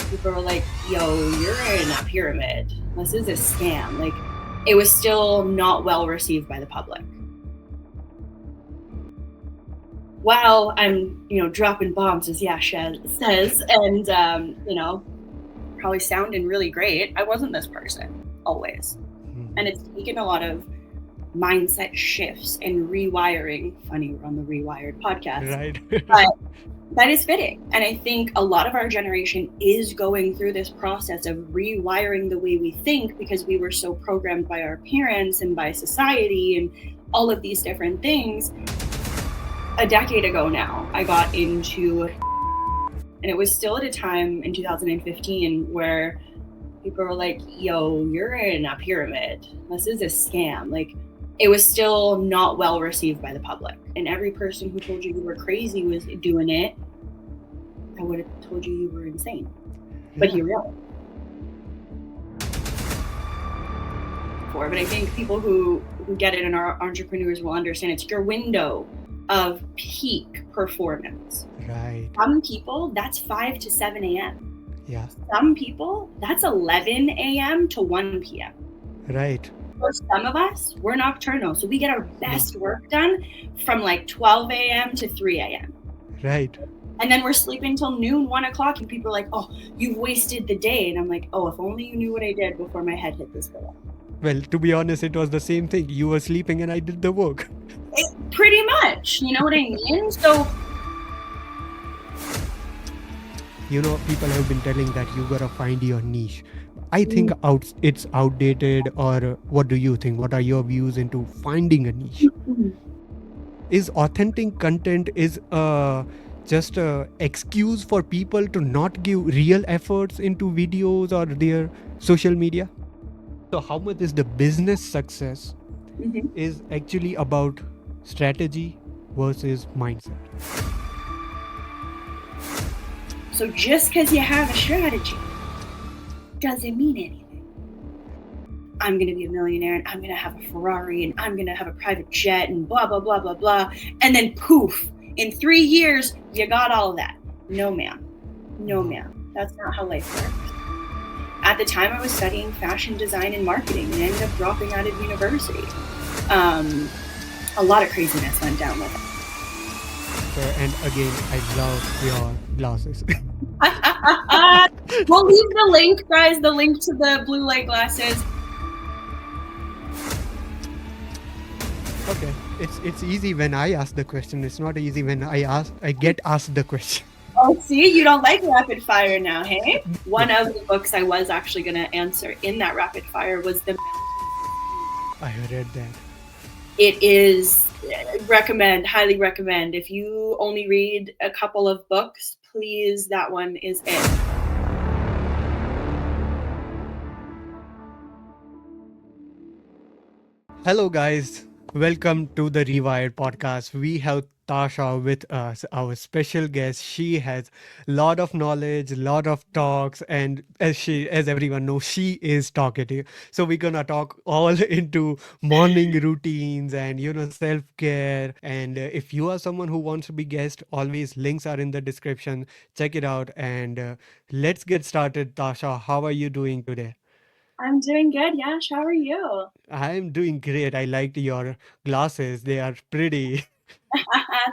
people were like, yo, you're in a pyramid. This is a scam. Like, it was still not well received by the public. While I'm, dropping bombs, as Yash says, and, probably sounding really great, I wasn't this person always. And it's taken a lot of mindset shifts and rewiring. Funny, we're on the Rewired Podcast. Right. But that is fitting. And I think a lot of our generation is going through this process of rewiring the way we think, because we were so programmed by our parents and by society and all of these different things. A decade ago now, I got into, and it was still at a time in 2015 where people were like, yo, you're in a pyramid. This is a scam. Like, it was still not well received by the public. And every person who told you were crazy was doing it, I would have told you were insane. But here we are. But I think people who get it and are entrepreneurs will understand it's your window of peak performance. Right. Some people, that's 5 to 7 a.m. Yeah. Some people, that's 11 a.m. to 1 p.m. Right. For some of us, we're nocturnal. So we get our best work done from like 12 a.m. to 3 a.m. Right. And then we're sleeping till noon, 1 o'clock, and people are like, oh, you've wasted the day. And I'm like, oh, if only you knew what I did before my head hit this pillow. Well, to be honest, it was the same thing. You were sleeping and I did the work. Pretty much. You know what I mean? So, people have been telling that you gotta find your niche. I think it's outdated, or what do you think? What are your views into finding a niche? Is authentic content just a excuse for people to not give real efforts into videos or their social media? So how much is the business success is actually about strategy versus mindset? So just because you have a strategy doesn't mean anything. I'm going to be a millionaire and I'm going to have a Ferrari and I'm going to have a private jet and blah, blah, blah, blah, blah. And then poof, in 3 years, you got all of that. No, ma'am. No, ma'am. That's not how life works. At the time, I was studying fashion design and marketing and ended up dropping out of university. A lot of craziness went down with it. And again, I love your glasses. We'll leave the link, guys, the link to the blue light glasses. Okay, it's easy when I ask the question. It's not easy when I get asked the question. Oh, see, you don't like rapid fire now, hey? One of the books I was actually going to answer in that rapid fire was The Mountain. I read that. It is, highly recommend. If you only read a couple of books, please, that one is it. Hello, guys. Welcome to the Rewired Podcast. We have Tasha with us, our special guest. She has a lot of knowledge, a lot of talks, and as everyone knows, she is talkative. So we're gonna talk all into morning routines and self-care. And if you are someone who wants to be guest, always links are in the description. Check it out, and let's get started. Tasha, how are you doing today? I'm doing good, Yash. How are you? I'm doing great. I liked your glasses. They are pretty.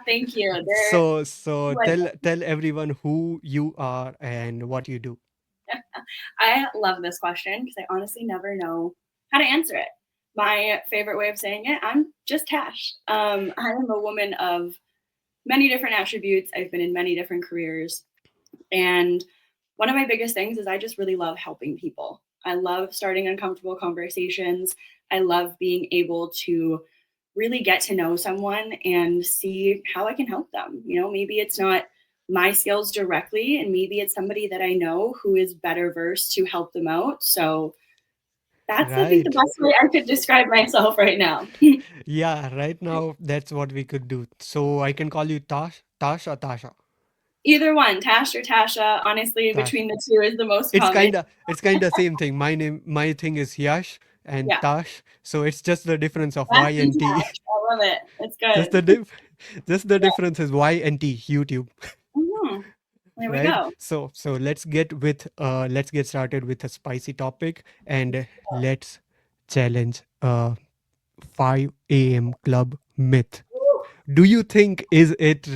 Thank you. So tell everyone who you are and what you do. I love this question because I honestly never know how to answer it. My favorite way of saying it, I'm just Tash. I am a woman of many different attributes. I've been in many different careers. And one of my biggest things is I just really love helping people. I love starting uncomfortable conversations. I love being able to really get to know someone and see how I can help them. Maybe it's not my skills directly, and maybe it's somebody that I know who is better versed to help them out. So that's, I think, the best way I could describe myself right now. Yeah, right now, that's what we could do. So I can call you Tash or Tasha? Either one, Tash or Tasha. Honestly, Tash. Between the two is the most common. It's kind of same thing. My thing is Yash and Tash. So it's just the difference of Y and T. I love it. It's good. Just the difference is Y and T, YouTube. Mm-hmm. There we right? go. So let's get started with a spicy topic, and let's challenge 5 a.m. club myth. Do you think is it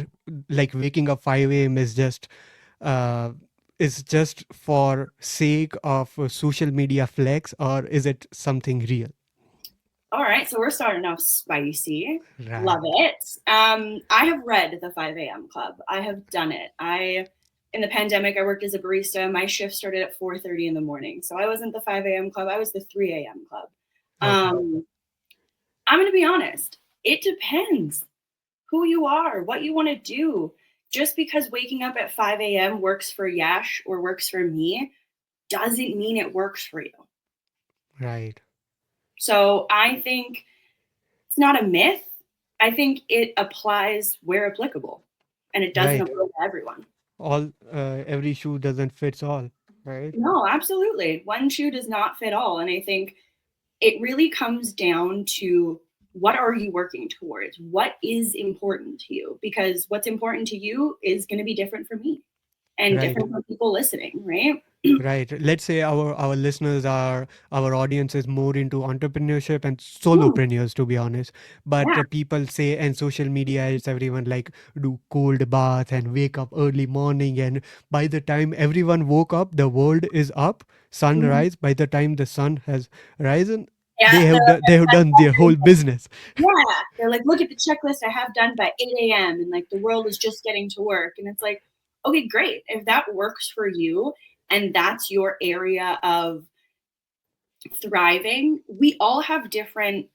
like waking up 5 a.m. uh is just for sake of social media flex, or is it something real? All right, so we're starting off spicy. Love Right. it. I have read the 5 a.m. club. I have done it. In the pandemic, I worked as a barista. My shift started at 4:30 in the morning, so I wasn't the 5 a.m. club. I was the 3 a.m. club. Okay. I'm going to be honest. It depends who you are, what you want to do. Just because waking up at 5 a.m. works for Yash or works for me doesn't mean it works for you. Right. So I think it's not a myth. I think it applies where applicable, and it doesn't Right. apply to everyone. All every shoe doesn't fits all, right? No, absolutely. One shoe does not fit all. And I think it really comes down to what are you working towards? What is important to you? Because what's important to you is going to be different for me and Right. different for people listening, right? Right. Let's say our listeners are our audience is more into entrepreneurship and Hmm, solopreneurs, to be honest. But yeah. people say, and social media is everyone like do cold bath and wake up early morning, and by the time everyone woke up, the world is up, Mhm. sunrise. By the time the sun has risen, Yeah. they have done their whole business. Yeah. They're like, look at the checklist I have done by 8 a.m. and like the world is just getting to work. And it's like, okay, great. If that works for you and that's your area of thriving, we all have different,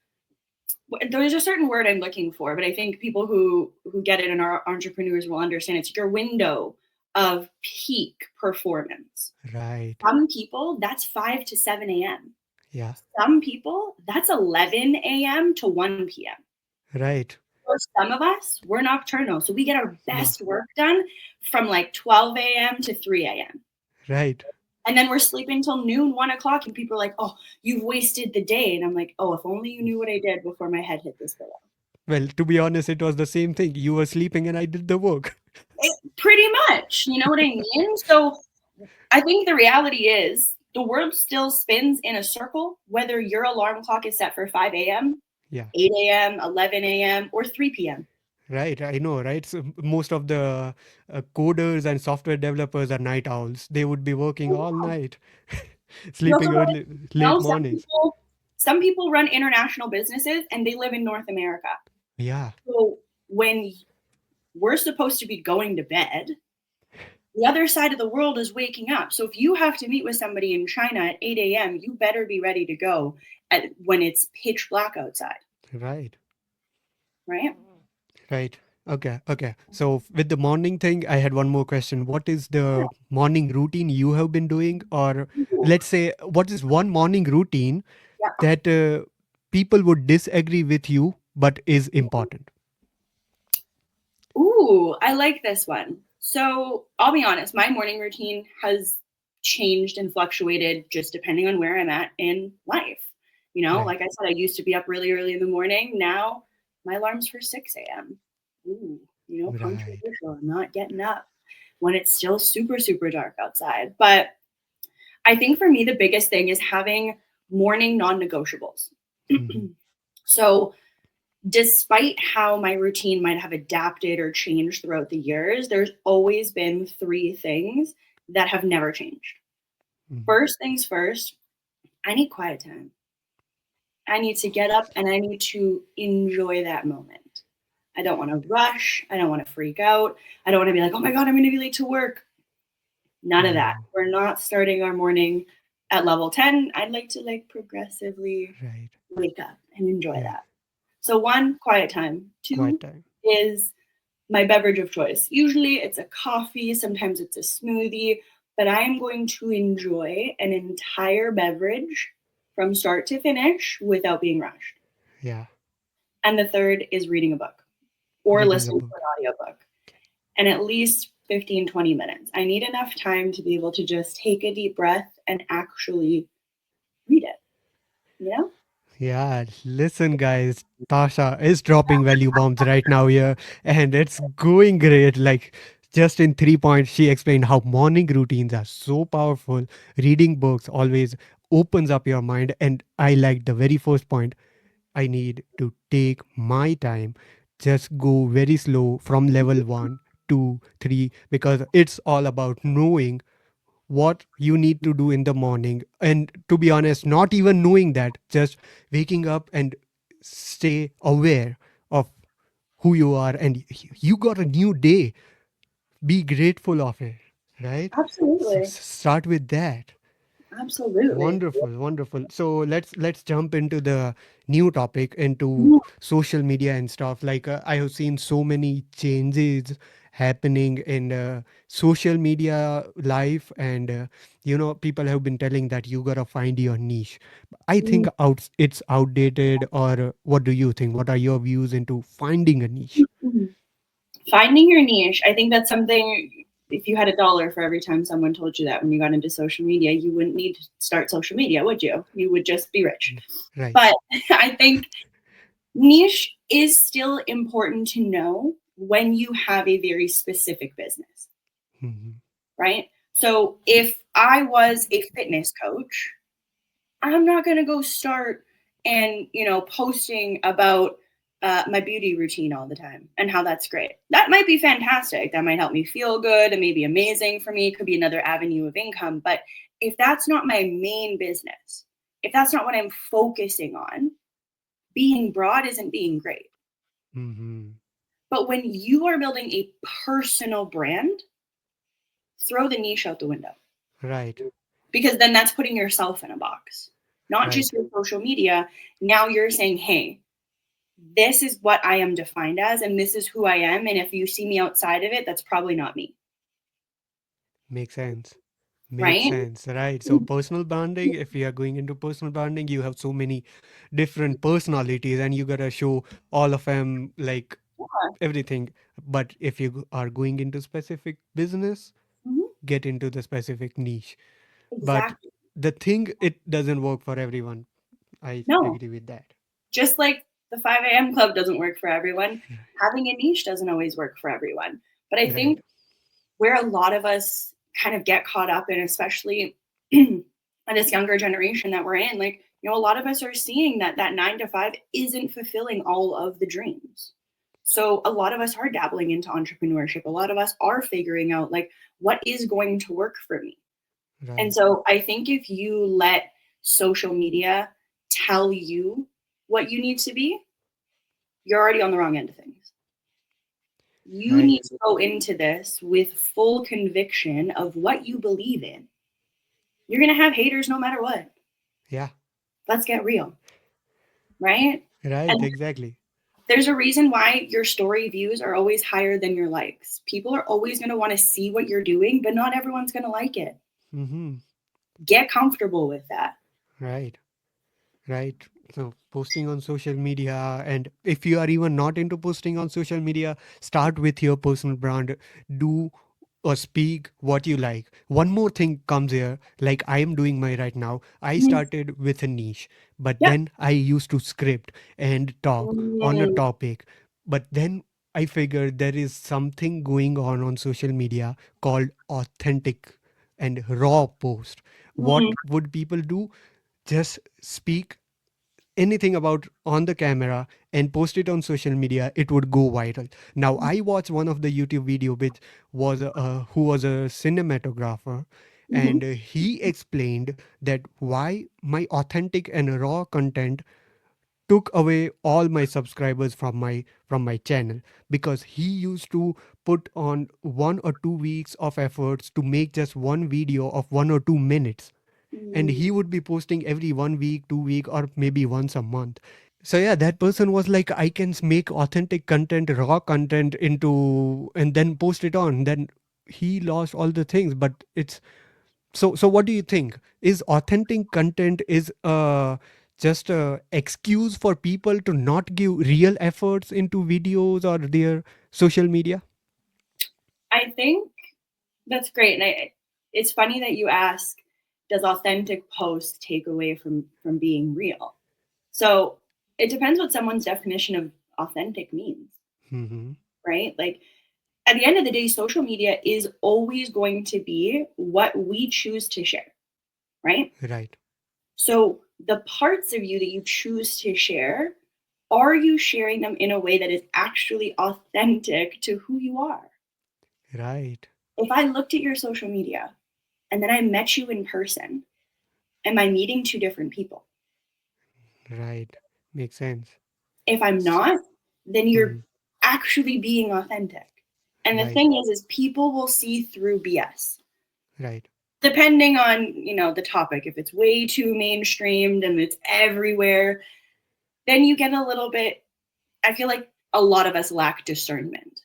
there's a certain word I'm looking for, but I think people who get it and are entrepreneurs will understand it's your window of peak performance. Right. Some people, that's 5 to 7 a.m. Yeah. Some people, that's 11 a.m. to 1 p.m. Right. For some of us, we're nocturnal. So we get our No. best work done from like 12 a.m. to 3 a.m. Right. And then we're sleeping till noon, 1 o'clock, and people are like, oh, you've wasted the day. And I'm like, oh, if only you knew what I did before my head hit this pillow. Well, to be honest, it was the same thing. You were sleeping and I did the work. Pretty much. You know what I mean? So I think the reality is the world still spins in a circle, whether your alarm clock is set for 5 a.m., Yeah. 8 a.m., 11 a.m., or 3 p.m. Right, I know, right? So most of the coders and software developers are night owls. They would be working all night, You also sleeping got to early, late know mornings. some people run international businesses and they live in North America. Yeah, So when we're supposed to be going to bed, the other side of the world is waking up. So if you have to meet with somebody in China at 8 a.m., you better be ready to go when it's pitch black outside, right, right? right. Okay, okay. So with the morning thing, I had one more question. What is the morning routine you have been doing? Or let's say, what is one morning routine Yeah. that people would disagree with you, but is important? Ooh, I like this one. So I'll be honest, my morning routine has changed and fluctuated just depending on where I'm at in life. You know, Right, like I said, I used to be up really early in the morning. Now my alarm's for 6 a.m. Ooh, you know, right. controversial. I'm not getting up when it's still super, super dark outside. But I think for me, the biggest thing is having morning non negotiables. Hmm. So despite how my routine might have adapted or changed throughout the years, there's always been three things that have never changed. Hmm. First things first, I need quiet time. I need to get up and I need to enjoy that moment. I don't want to rush. I don't want to freak out. I don't want to be like, oh my God, I'm going to be late to work. None of that. No, We're not starting our morning at level 10. I'd like to like progressively right. wake up and enjoy Yeah, that. So one, quiet time. quiet Two time. is my beverage of choice. Usually it's a coffee, sometimes it's a smoothie, but I am going to enjoy an entire beverage from start to finish without being rushed. Yeah, And the third is reading a book or reading a listening to book. an audiobook. And at least 15, 20 minutes. I need enough time to be able to just take a deep breath and actually read it. You know? Yeah, listen, guys. Tasha is dropping value bombs right now here, and it's going great. Like, just in 3 points, she explained how morning routines are so powerful. Reading books always opens up your mind. And I liked the very first point. I need to take my time, just go very slow from level 1, 2, 3, because it's all about knowing what you need to do in the morning. And to be honest, not even knowing that, just waking up and stay aware of who you are, and you got a new day. Be grateful of it, right? So Absolutely. start with that. Absolutely. Wonderful, wonderful. So let's jump into the new topic, into Mhm. social media and stuff. Like I have seen so many changes happening in social media life, and people have been telling that you gotta find your niche. I think it's outdated, or what do you think? What are your views into finding a niche? Mhm. Finding your niche, I think that's something, if you had a dollar for every time someone told you that when you got into social media, you wouldn't need to start social media, would you? You would just be rich. Right. But I think niche is still important to know when you have a very specific business, Hmm. right? So if I was a fitness coach, I'm not going to go start and, posting about my beauty routine all the time and how that's great. That might be fantastic. That might help me feel good. It may be amazing for me. It could be another avenue of income. But if that's not my main business, if that's not what I'm focusing on, being broad isn't being great. Hmm. But when you are building a personal brand, throw the niche out the window, Right. because then that's putting yourself in a box, not Right. just your social media. Now you're saying, hey, this is what I am defined as, and this is who I am. And if you see me outside of it, that's probably not me. Makes sense. Makes Right? sense, right? So personal branding, if you are going into personal branding, you have so many different personalities and you gotta show all of them, like Yeah. everything. But if you are going into specific business, Mhm. get into the specific niche. But Exactly. the thing, it doesn't work for everyone. I No, agree with that. just like the 5 a.m. club doesn't work for everyone, having a niche doesn't always work for everyone. But I Right. think where a lot of us kind of get caught up in, especially in this younger generation that we're in, like, a lot of us are seeing that that 9 to 5 isn't fulfilling all of the dreams. So a lot of us are dabbling into entrepreneurship. A lot of us are figuring out, like, what is going to work for me. And Right. so I think if you let social media tell you what you need to be, you're already on the wrong end of things. You Right. need to go into this with full conviction of what you believe in. You're going to have haters no matter what. Yeah. Let's get real, right? Right. And Exactly. there's a reason why your story views are always higher than your likes. People are always going to want to see what you're doing, but not everyone's going to like it. Mm-hmm. Get comfortable with that. Right. Right. So posting on social media, and if you are even not into posting on social media, start with your personal brand. Do or speak what you like. One more thing comes here, like I am doing my right now. I Mhm. started with a niche, but Yep. then I used to script and talk on a Mm. topic. But then I figured there is something going on social media called authentic and raw post. Mhm. What would people do? Just speak anything about on the camera and post it on social media. It would go viral. Now I watched one of the YouTube video which was who was a cinematographer, Mhm. and he explained that why my authentic and raw content took away all my subscribers from my channel, because he used to put on 1 or 2 weeks of efforts to make just one video of 1 or 2 minutes, and Mm. he would be posting every 1 week, 2 week, or maybe once a month. So yeah, that person was like, I can make authentic content, raw content into, and then post it on. Then he lost all the things. But it's so what do you think? Is authentic content is just a excuse for people to not give real efforts into videos or their social media? I think that's great. And it's funny that you ask, does authentic post take away from being real? So it depends what someone's definition of authentic means, Mm-hmm. right? Like, at the end of the day, social media is always going to be what we choose to share, right? Right. So the parts of you that you choose to share, are you sharing them in a way that is actually authentic to who you are? Right. If I looked at your social media and then I met you in person, am I meeting two different people? Right. Makes sense. If I'm not, then you're Mhm. actually being authentic. And the Right. thing is people will see through BS. Right. Depending on, the topic. If it's way too mainstreamed and it's everywhere, then you get a little bit, I feel like a lot of us lack discernment.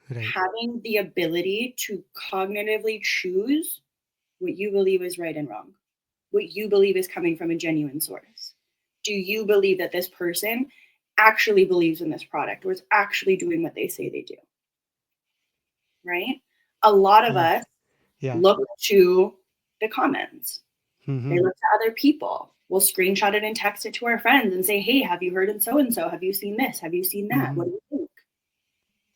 Right. Having the ability to cognitively choose what you believe is right and wrong, what you believe is coming from a genuine source. Do you believe that this person actually believes in this product or is actually doing what they say they do? Right? A lot of Yes. us Yeah. look to the comments. They Mm-hmm. look to other people. We'll screenshot it and text it to our friends and say, hey, have you heard of so and so? Have you seen this? Have you seen that? What Mm-hmm. do you think?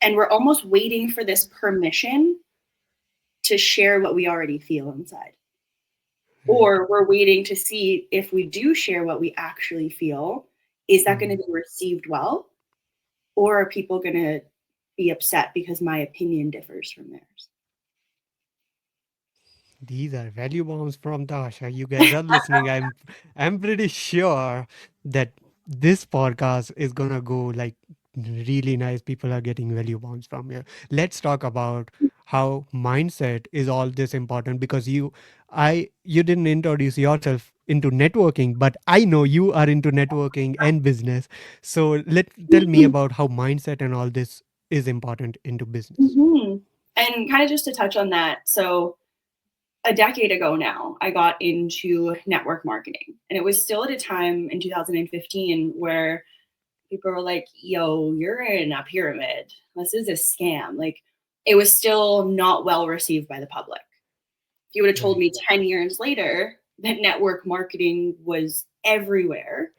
And we're almost waiting for this permission to share what we already feel inside. Right. Or we're waiting to see if we do share what we actually feel, is that going Mm-hmm. to be received well? Or are people going to be upset because my opinion differs from theirs? These are value bombs from Tasha. You guys are listening. I'm pretty sure that this podcast is gonna go like really nice. People are getting value bombs from here. Let's talk about how mindset is all this important because you didn't introduce yourself into networking, but I know you are into networking and business. So tell me about how mindset and all this is important into business. Mm-hmm. And kind of just to touch on that. So a decade ago now, I got into network marketing. And it was still at a time in 2015 where people were like, yo, you're in a pyramid. This is a scam. Like, it was still not well received by the public. If you would have told Right. me 10 years later that network marketing was everywhere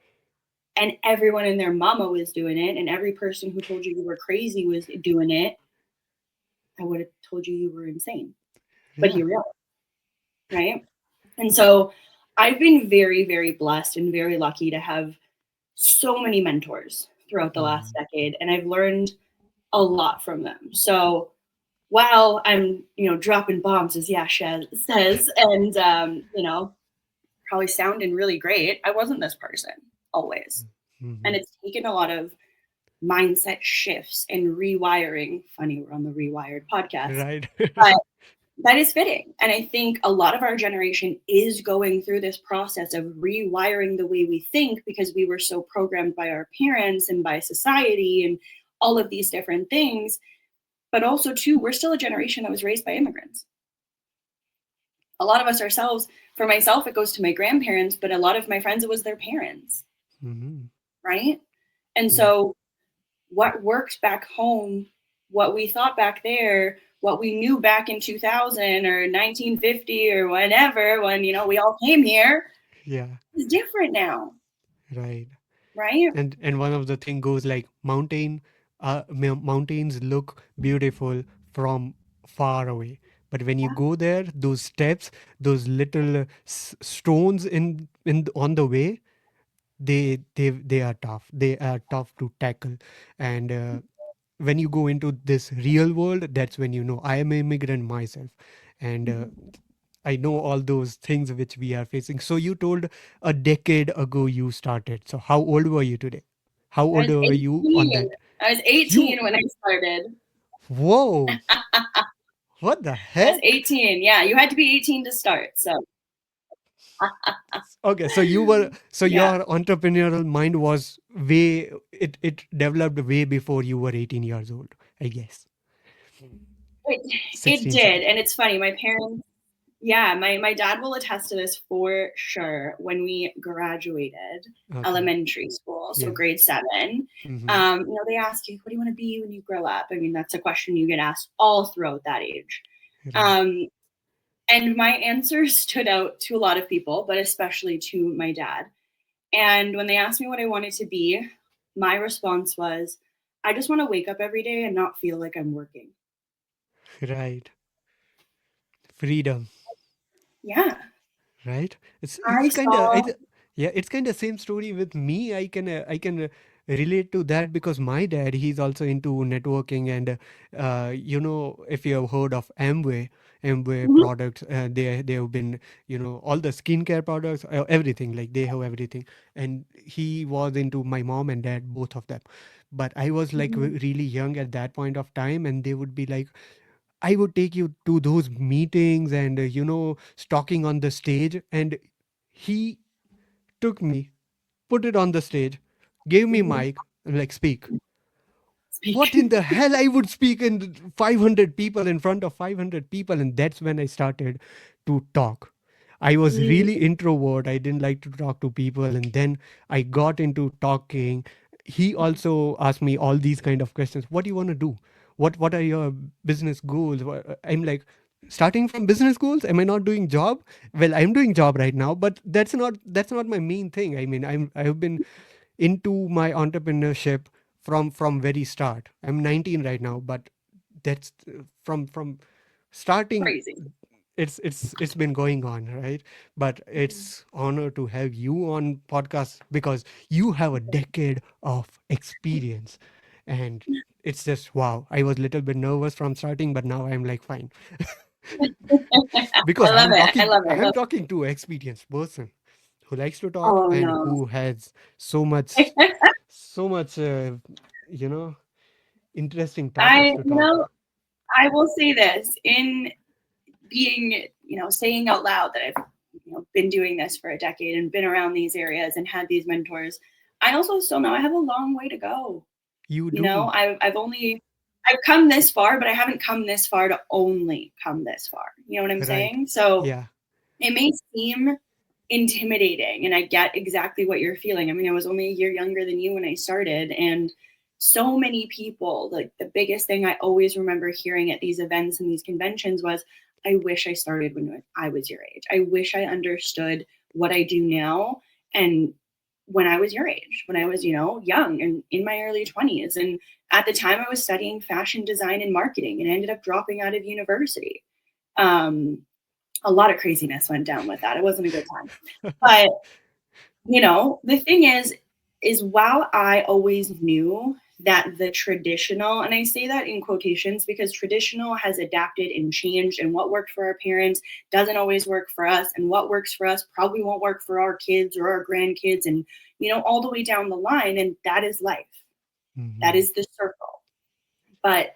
and everyone and their mama was doing it, and every person who told you you were crazy was doing it, I would have told you were insane. But Yeah. here we are, right? And so I've been very, very blessed and very lucky to have so many mentors throughout the last Mhm. decade, and I've learned a lot from them. So while I'm, dropping bombs, as Yash says, and, probably sounding really great, I wasn't this person always. And Mhm. it's taken a lot of mindset shifts and rewiring. Funny, we're on the Rewired podcast, Right. but that is fitting. And I think a lot of our generation is going through this process of rewiring the way we think because we were so programmed by our parents and by society and all of these different things. But also, too, we're still a generation that was raised by immigrants. A lot of us ourselves, for myself, it goes to my grandparents, but a lot of my friends, it was their parents, Mhm. right? And Yeah. so what worked back home, what we thought back there, what we knew back in 2000 or 1950 or whenever, when, we all came here, Yeah. is different now, Right. right? And one of the thing goes like mountains look beautiful from far away, but when you Yeah. go there, those steps, those little stones on the way, they are tough. They are tough to tackle. And when you go into this real world, that's when you know I am an immigrant myself. And I know all those things which we are facing. So you told a decade ago you started. So how old were you today? How I old was were you on 18. that? I was You 18 when I started. whoa! What the I was heck? 18. Yeah, you had to be 18 to start. So, Okay, so you were so yeah, your entrepreneurial mind was way it developed way before you were 18 years old, I guess. it 16, did. 17. And it's funny, my parents, yeah, my dad will attest to this for sure. When we graduated Okay. elementary school, so Yeah. grade 7, Mm-hmm. they ask you, what do you want to be when you grow up? I mean, that's a question you get asked all throughout that age. Right. Um, and my answer stood out to a lot of people, but especially to my dad. And when they asked me what I wanted to be, my response was, I just want to wake up every day and not feel like I'm working. Right. Freedom. Yeah. Right, it's I kind of saw. yeah, it's kind of same story with me. I can relate to that because my dad, he's also into networking. And you know, if you have heard of Amway Mhm, products, they have been, you know, all the skincare products, everything, like they have everything. And he was into my mom and dad, both of them. But I was like mhm, really young at that point of time, and they would be like, I would take you to those meetings and, you know, stalking on the stage. And he took me, put it on the stage, gave me mhm. mic, and like, speak. Speak. What in the hell? I would speak in 500 people, in front of 500 people. And that's when I started to talk. I was Mm, really introvert. I didn't like to talk to people. And then I got into talking. He also asked me all these kind of questions. What do you want to do? What are your business goals? I'm like, starting from business goals, am I not doing job? Well, I'm doing job right now, but that's not my main thing. I mean, I've been into my entrepreneurship from very start. I'm 19 right now, but that's from starting. crazy. It's been going on, right? But Mhm. it's honor to have you on podcast because you have a decade of experience. And it's just wow. I was a little bit nervous from starting, but now I'm like fine. I Because love it. I love it. I I'm love talking to an experienced person who likes to talk Oh and no. who has so much you know, interesting topics to You talk. know, I will say this in being, saying out loud that I've, been doing this for a decade and been around these areas and had these mentors. I also still know I have a long way to go. You do. I've come this far, but I haven't come this far to only come this far. You know what I'm Right. saying? So Yeah. it may seem intimidating, and I get exactly what you're feeling. I mean, I was only a year younger than you when I started, and so many people, like the biggest thing I always remember hearing at these events and these conventions was, I wish I started when I was your age. I wish I understood what I do now and when I was your age, when I was, young and in my early 20s. And at the time I was studying fashion design and marketing and I ended up dropping out of university. Um, a lot of craziness went down with that. It wasn't a good time. But, the thing is while I always knew that the traditional, and I say that in quotations because traditional has adapted and changed, and what worked for our parents doesn't always work for us, and what works for us probably won't work for our kids or our grandkids, and, all the way down the line. And that is life. That Hmm. is the circle. But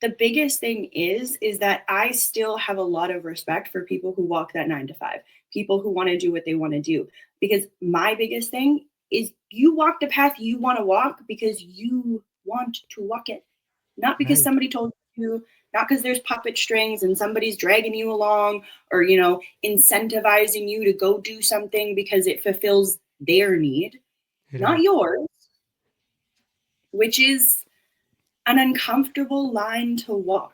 the biggest thing is that I still have a lot of respect for people who walk that 9 to 5, people who want to do what they want to do. Because my biggest thing is you walk the path you want to walk because you want to walk it, not because Right. somebody told you to, not because there's puppet strings and somebody's dragging you along or, incentivizing you to go do something because it fulfills their need, not Right. yours, which is an uncomfortable line to walk.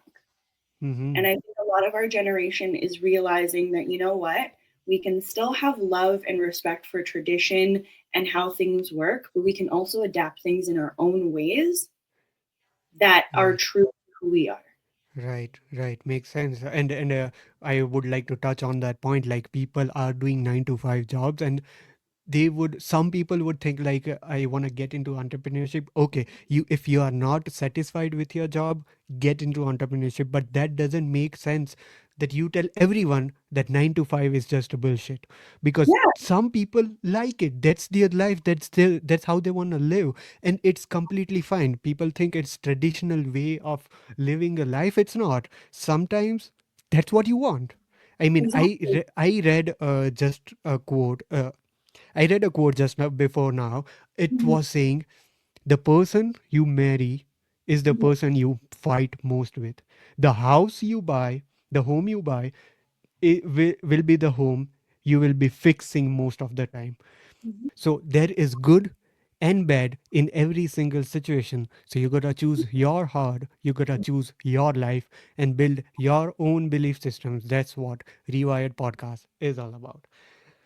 And Hmm. I think a lot of our generation is realizing that, you know what, we can still have love and respect for tradition and how things work, but we can also adapt things in our own ways that are Right. true to who we are. Right, right, makes sense. And I would like to touch on that point. Like, people are doing 9 to 5 jobs, and they would, some people would think like, I want to get into entrepreneurship. Okay, you, if you are not satisfied with your job, get into entrepreneurship. But that doesn't make sense that you tell everyone that 9 to 5 is just a bullshit, because Yeah, some people like it. That's their life. That's how they want to live. And it's completely fine. People think it's traditional way of living a life. It's not. Sometimes that's what you want. I mean, exactly. I read just a quote. I read a quote just now before now. It Mhm, was saying, the person you marry is the mhm, person you fight most with. The house you buy, the home you buy, it will be the home you will be fixing most of the time. mhm. So there is good and bad in every single situation. So you gotta choose your heart, you gotta choose your life, and build your own belief systems. That's what Rewired Podcast is all about.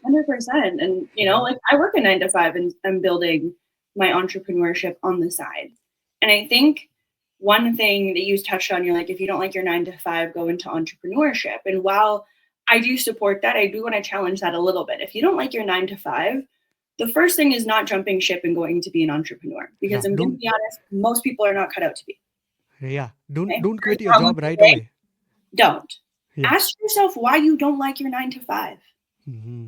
100%. And, Right. like I work a 9 to 5 and I'm building my entrepreneurship on the side. And I think one thing that you touched on, you're like, if you don't like your 9 to 5, go into entrepreneurship. And while I do support that, I do want to challenge that a little bit. If you don't like your 9 to 5, the first thing is not jumping ship and going to be an entrepreneur, because Yeah, I'm going to be honest, most people are not cut out to be. don't Okay? don't quit First your problem job right today, away. don't. Yeah. Ask yourself why you don't like your 9 to 5. Mm-hmm.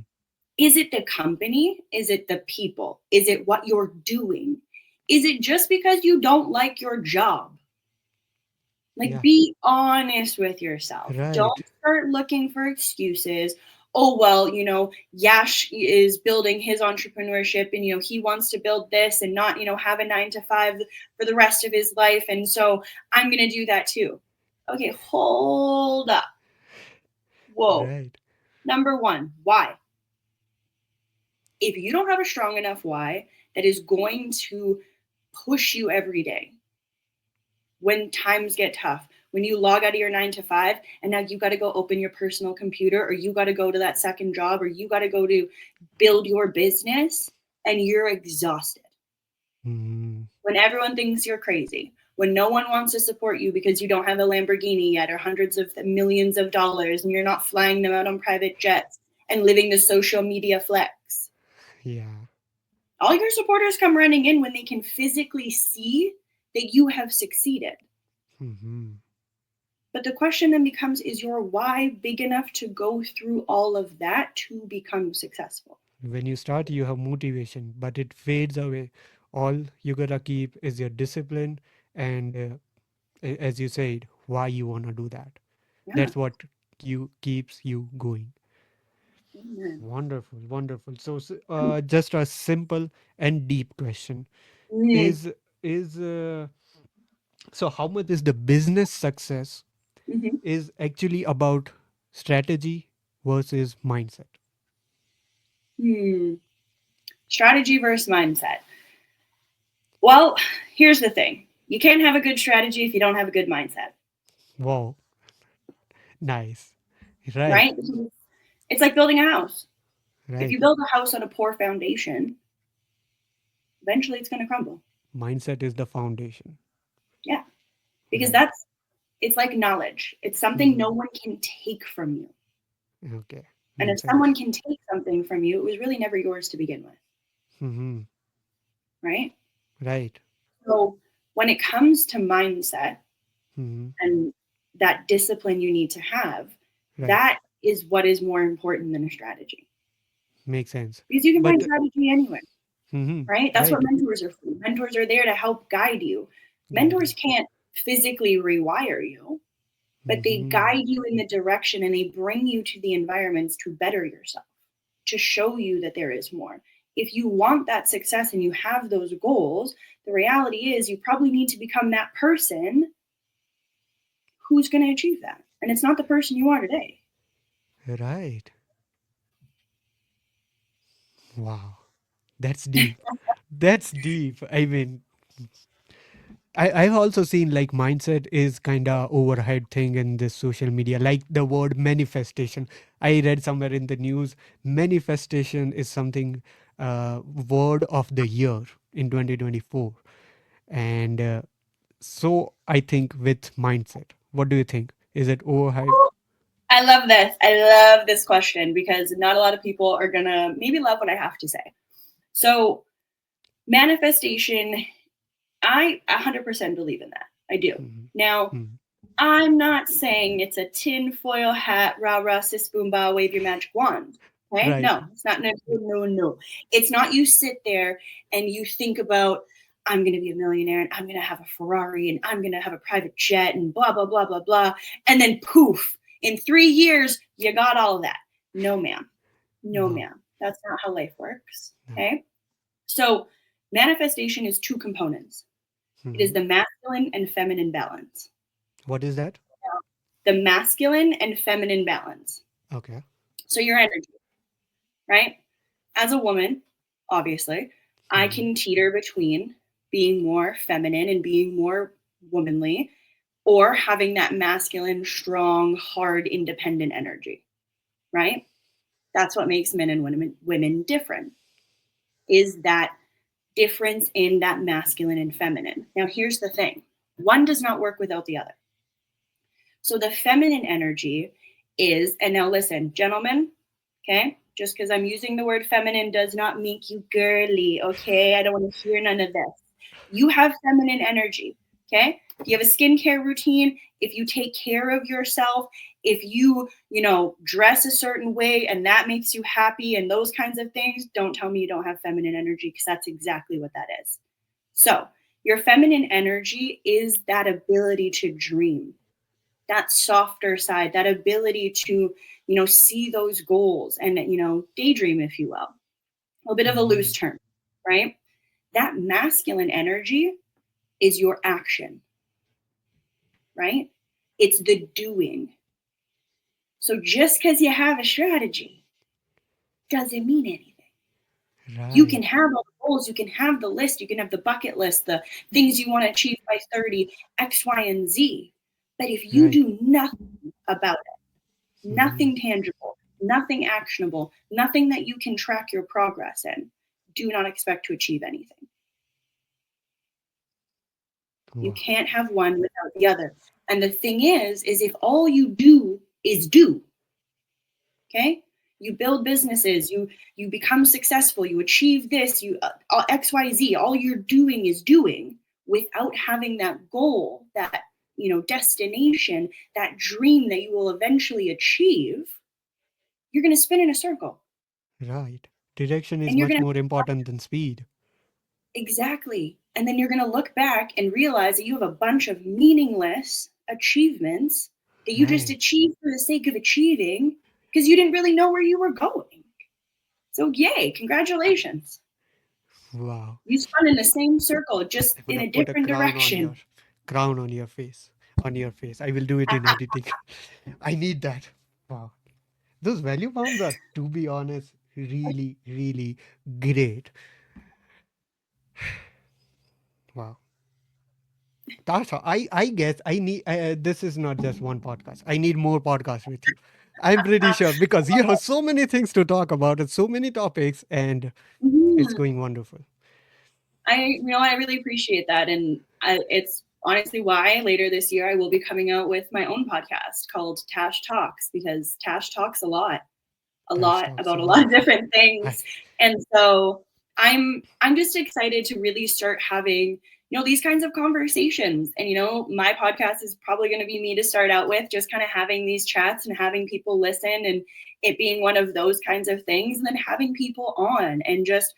Is it the company? Is it the people? Is it what you're doing? Is it just because you don't like your job? Like, Yeah. be honest with yourself. Right. Don't start looking for excuses. Oh, well, Yash is building his entrepreneurship and, he wants to build this and not, have a 9 to 5 for the rest of his life. And so I'm going to do that too. Okay, hold up. Whoa. Right. Number one, why? If you don't have a strong enough why that is going to push you every day when times get tough, when you log out of your 9 to 5 and now you got to go open your personal computer, or you got to go to that second job, or you got to go to build your business, and you're exhausted. Mm-hmm. When everyone thinks you're crazy, when no one wants to support you because you don't have a Lamborghini yet or hundreds of millions of dollars, and you're not flying them out on private jets and living the social media flex. Yeah. All your supporters come running in when they can physically see that you have succeeded. Mm-hmm. But the question then becomes, is your why big enough to go through all of that to become successful? When you start, you have motivation, but it fades away. All you gotta keep is your discipline and, as you said, why you wanna do that. Yeah. That's what you keeps you going. Amen. Wonderful, wonderful. So, just a simple and deep question Mm. is so how much is the business success Mm-hmm. is actually about strategy versus mindset? Strategy versus mindset. Well, here's the thing. You can't have a good strategy if you don't have a good mindset, Wow, nice. Right, right? It's like building a house. If you right. build a house on a poor foundation, eventually it's going to crumble. Mindset is the foundation. Yeah, because Right. it's like knowledge. It's something no Hmm. one can take from you. Okay, And if makes someone sense. can take something from you, it was really never yours to begin with, Hmm. right? Right. So when it comes to mindset Hmm. and that discipline you need to have, Right. that is what is more important than a strategy. Makes sense. Because you can find But strategy anywhere, hmm, right? That's what right. mentors are for. Mentors are there to help guide you. Guide Mentors you. can't physically rewire you, but they Hmm. guide you in the direction and they bring you to the environments to better yourself, to show you that there is more. If you want that success and you have those goals, the reality is you probably need to become that person who's going to achieve that. And it's not the person you are today. Right. Wow. That's deep. That's deep. I mean, I've also seen like mindset is kind of overhyped thing in this social media, like the word manifestation. I read somewhere in the news, manifestation is something word of the year in 2024. And so I think with mindset, what do you think? Is it overhyped? I love this. I love this question because not a lot of people are going to maybe love what I have to say. So, manifestation, I 100% believe in that. I do. Mhm. Now, Mhm. I'm not saying it's a tinfoil hat, rah rah, sis boom ba, wave your magic wand. Okay? Right. No, it's not. No, no, no. It's not you sit there and you think about, I'm going to be a millionaire and I'm going to have a Ferrari and I'm going to have a private jet and blah, blah, blah, blah, blah. And then poof, in 3 years, you got all of that. No, ma'am. No, No. ma'am. That's not how life works. No. Okay? So, manifestation is 2 components. It is Mhm. the masculine and feminine balance. What is that? The masculine and feminine balance. Okay. So your energy, right? As a woman, obviously, I Mhm. can teeter between being more feminine and being more womanly, or having that masculine, strong, hard, independent energy, right? That's what makes men and women different, is that difference in that masculine and feminine. Now, here's the thing. One does not work without the other. So the feminine energy is, and now listen, gentlemen, okay? Just because I'm using the word feminine does not make you girly, okay? I don't want to hear none of this. You have feminine energy, okay? If you have a skincare routine, if you take care of yourself, if you dress a certain way and that makes you happy and those kinds of things, don't tell me you don't have feminine energy, because that's exactly what that is. So your feminine energy is that ability to dream, that softer side, that ability to, see those goals and, daydream, if you will. A little bit of a loose term, right? That masculine energy is your action, right? It's the doing. So just because you have a strategy doesn't mean anything. Right. You can have all the goals, you can have the list, you can have the bucket list, the things you want to achieve by 30, X, Y, and Z. But if you do nothing about it, nothing tangible, nothing actionable, nothing that you can track your progress in, do not expect to achieve anything. You can't have one without the other. And the thing is if all you do is do, okay? You build businesses, you become successful, you achieve this, you X, Y, Z, all you're doing is doing without having that goal, that, destination, that dream that you will eventually achieve, you're going to spin in a circle. Right. Direction is And you're much going to more important than speed. Exactly. And then you're going to look back and realize that you have a bunch of meaningless achievements that you just achieved for the sake of achieving because you didn't really know where you were going. So yay, congratulations. Wow. You spun in the same circle, just I'm in gonna a put a different direction. crown on your face. On your face. I will do it in editing. I need that. Wow. Those value bombs are, to be honest, really, really great. Wow. Tasha, I guess I need, this is not just one podcast. I need more podcasts with you. I'm pretty sure because you have so many things to talk about and so many topics, and it's going wonderful. I really appreciate that. And it's honestly why later this year I will be coming out with my own podcast called Tash Talks, because Tash talks a lot Tash talks a about a lot lot. of different I, things. And so I'm just excited to really start having, these kinds of conversations. And, my podcast is probably going to be me to start out with, just kind of having these chats and having people listen, and it being one of those kinds of things, and then having people on and just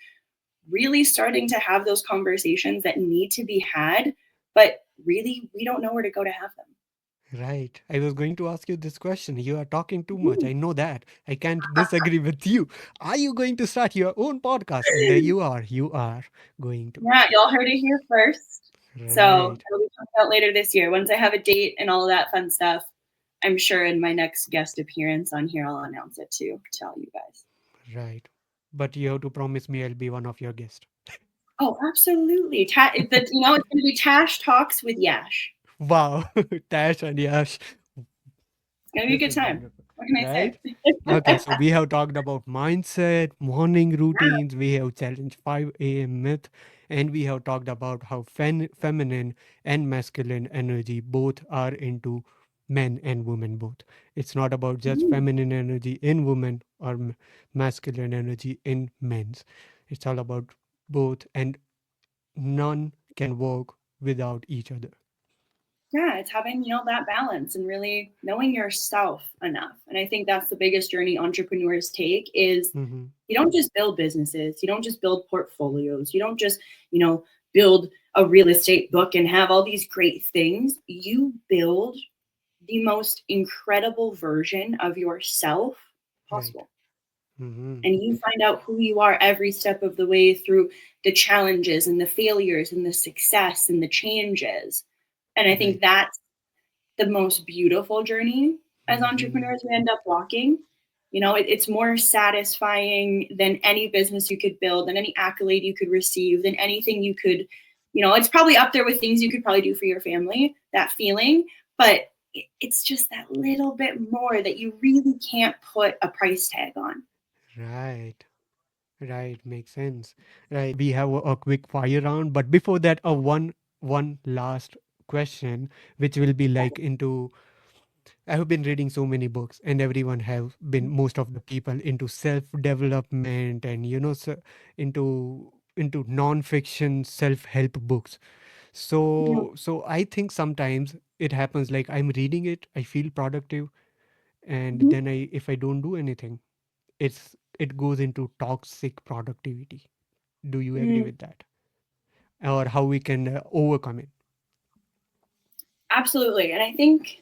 really starting to have those conversations that need to be had, but really we don't know where to go to have them. right. I was going to ask you this question. You are talking too much. I know that. I can't disagree with you. Are you going to start your own podcast? And there you are. You are going to. Yeah, y'all heard it here first. So Right. it'll be coming out later this year. Once I have a date and all of that fun stuff, I'm sure in my next guest appearance on here, I'll announce it too, to all you guys. Right. But you have to promise me I'll be one of your guests. Oh, absolutely. It's going to be Tash Talks with Yash. Wow. Tash and Yash. It's going to be a This good is time. wonderful. What can I Right? say? Okay, so we have talked about mindset, morning routines, we have challenged 5 a.m. myth, and we have talked about how feminine and masculine energy both are into men and women both. It's not about just feminine energy in women or masculine energy in men's. It's all about both, and none can work without each other. Yeah, it's having, that balance and really knowing yourself enough. And I think that's the biggest journey entrepreneurs take is Mm-hmm. you don't just build businesses, you don't just build portfolios, you don't just, build a real estate book and have all these great things. You build the most incredible version of yourself Right. possible. Mm-hmm. And you find out who you are every step of the way through the challenges and the failures and the success and the changes. And I think Right. that's the most beautiful journey as Mm-hmm. entrepreneurs we end up walking. It's more satisfying than any business you could build, than any accolade you could receive, than anything you could, it's probably up there with things you could probably do for your family, that feeling. But it's just that little bit more that you really can't put a price tag on. Right. Right, makes sense. Right, we have a quick fire round, but before that, one last question, which will be like into, I have been reading so many books, and everyone have been, most of the people, into self development and into non-fiction self-help books. Mhm. So I think sometimes it happens like I'm reading it, I feel productive, and Mhm. then if I don't do anything, it goes into toxic productivity. Do you agree Mm, with that? Or how we can overcome it? absolutely. And I think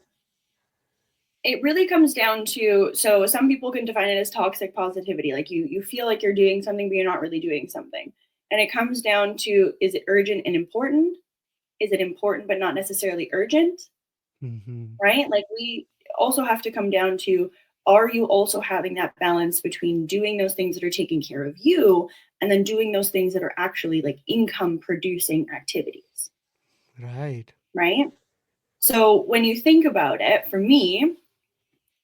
it really comes down to, so some people can define it as toxic positivity. Like you feel like you're doing something, but you're not really doing something. And it comes down to, is it urgent and important? Is it important but not necessarily urgent? Mm-hmm. Right? Like we also have to come down to, are you also having that balance between doing those things that are taking care of you and then doing those things that are actually like income producing activities? Right. Right? So when you think about it, for me,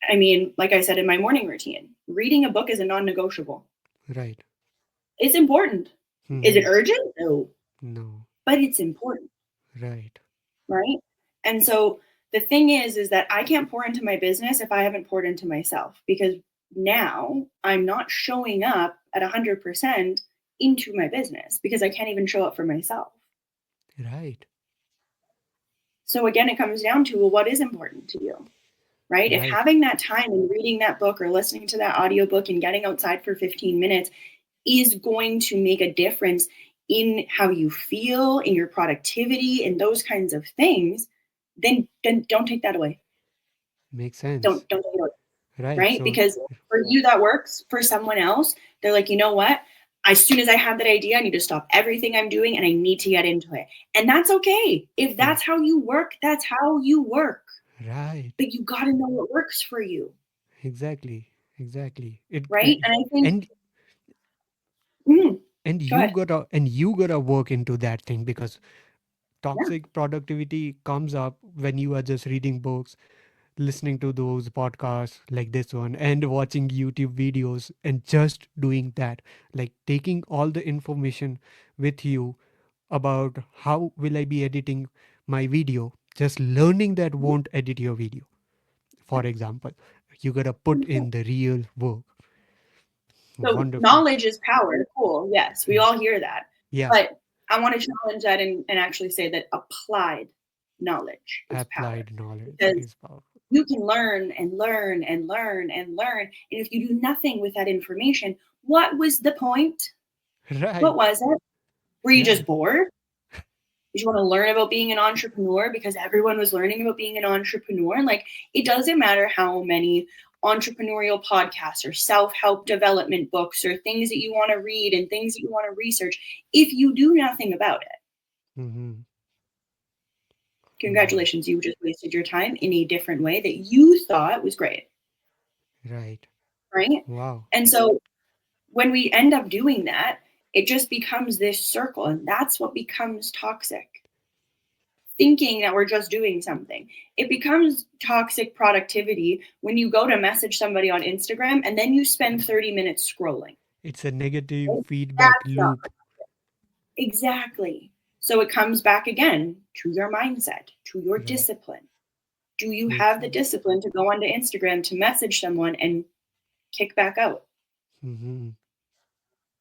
I mean, like I said, in my morning routine, reading a book is a non-negotiable. Right. It's important. Is Mm-hmm. it urgent? No, No. but it's important, Right. right? And so the thing is that I can't pour into my business if I haven't poured into myself, because now I'm not showing up at 100% into my business because I can't even show up for myself. Right. So again, it comes down to, well, what is important to you? Right? If Right. having that time and reading that book or listening to that audiobook and getting outside for 15 minutes is going to make a difference in how you feel, in your productivity, and those kinds of things, then don't take that away. Makes sense. Don't take it away, Right. right? So, Because for you that works. For someone else, they're like, you know what? As soon as I have that idea, I need to stop everything I'm doing and I need to get into it. And that's okay. If yeah. that's how you work, that's how you work. Right. But you got to know what works for you, Exactly. Exactly. right? And I think, And mm, and go you ahead. gotta and you gotta work into that thing, because Yeah. toxic productivity comes up when you are just reading books, listening to those podcasts like this one, and watching YouTube videos, and just doing that, like taking all the information with you about how will I be editing my video, just learning that won't edit your video, for example. You gotta put in the real work. So Wonderful. knowledge is power. Cool. Yes, we all hear that. Yeah. But I want to challenge that and actually say that applied knowledge is power. Applied knowledge Because is powerful. you can learn and learn and learn and learn. And if you do nothing with that information, what was the point? What Right. was it? Were you Yeah. just bored? Did you want to learn about being an entrepreneur because everyone was learning about being an entrepreneur? Like, it doesn't matter how many entrepreneurial podcasts or self-help development books or things that you want to read and things that you want to research. If you do nothing about it, Mm-hmm. Wow. congratulations, you just wasted your time in a different way that you thought was great, Right. right? Wow. And so when we end up doing that, it just becomes this circle, and that's what becomes toxic. Thinking that we're just doing something. It becomes toxic productivity when you go to message somebody on Instagram and then you spend 30 minutes scrolling. It's a negative Right? feedback That's not loop. exactly. So it comes back again to your mindset, to your Right. discipline. Do you Makes have the sense. discipline to go onto Instagram to message someone and kick back out? Mm-hmm.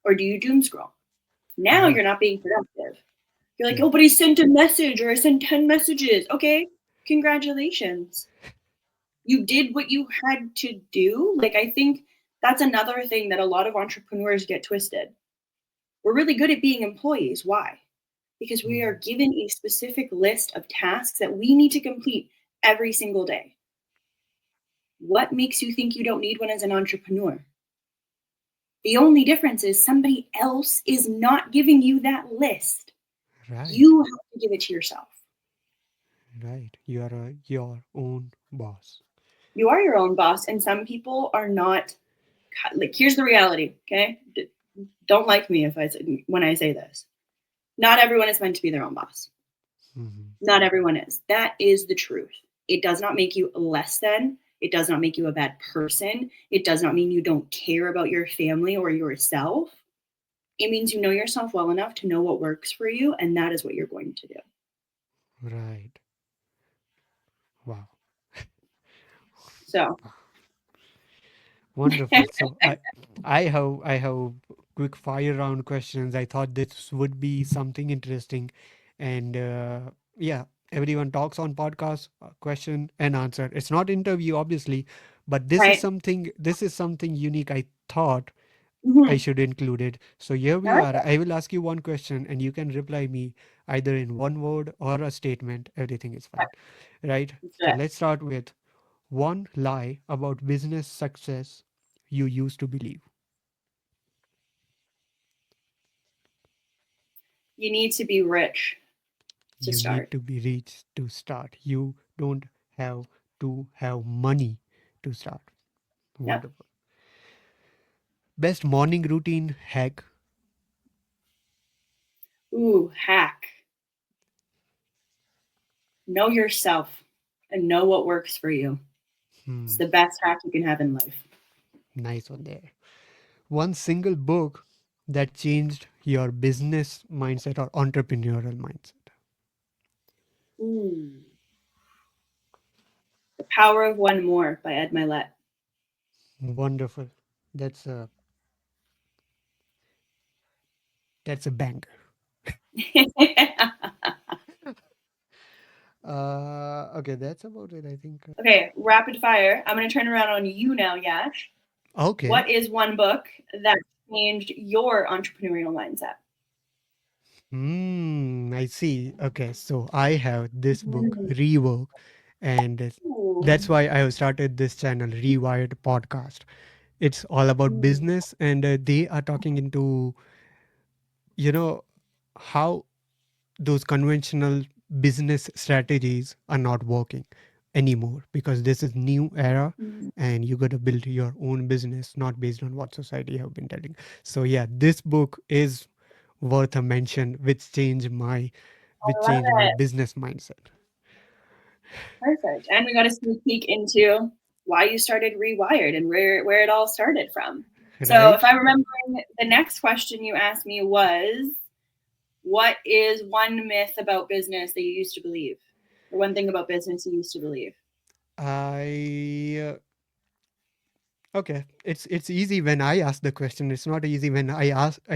Or do you doom scroll? Now you're Right. not being productive. You're like, Yeah. oh, but I sent a message or I sent 10 messages. Okay, congratulations. You did what you had to do. Like, I think that's another thing that a lot of entrepreneurs get twisted. We're really good at being employees. Why? Because we are Mm-hmm. given a specific list of tasks that we need to complete every single day. What makes you think you don't need one as an entrepreneur? The only difference is somebody else is not giving you that list. Right. You have to give it to yourself. Right. You are your own boss. You are your own boss, and some people are not. Like, here's the reality, okay? Don't like me if when I say this. Not everyone is meant to be their own boss. Mm-hmm. Not everyone is. That is the truth. It does not make you less than. It does not make you a bad person. It does not mean you don't care about your family or yourself. It means you know yourself well enough to know what works for you, and that is what you're going to do. Right. Wow. So, Wonderful. So I have quick fire round questions. I thought this would be something interesting, and yeah, everyone talks on podcast. Question and answer. It's not interview, obviously, but this is right. something. This is something unique. I thought I Mm-hmm. should include it. So here I we like are. it. I will ask you one question, and you can reply me either in one word or a statement. Everything is Right, fine, right? let's do So it. let's start with one lie about business success you used to believe. You need to be rich to You need start. to be rich to start. You don't have to have money to start. Yep. Wonderful. Best morning routine hack. Ooh, hack. Know yourself and know what works for you. It's Hmm, the best hack you can have in life. nice one there. One single book that changed your business mindset or entrepreneurial mindset. Ooh. The Power of One More by Ed Milet. Wonderful. That's a that's a banger. Okay, that's about it. I think. Okay, rapid fire. I'm going to turn around on you now, Yash. Okay. What is one book that changed your entrepreneurial mindset? I see. Okay, so I have this book, Mm. Rework, and Ooh. that's why I have started this channel, Rewired Podcast. It's all about Mm. business, and they are talking into, you know, how those conventional business strategies are not working anymore because this is new era Mm. and you got to build your own business not based on what society have been telling. So yeah, this book is worth a mention, which I love changed my it. business mindset. Perfect. And we got a sneak peek into why you started Rewired and where it all started from. So if Right. I'm remembering, the next question you asked me was, what is one myth about business that you used to believe? Or one thing about business you used to believe? I Okay, it's easy when I ask the question. It's not easy when I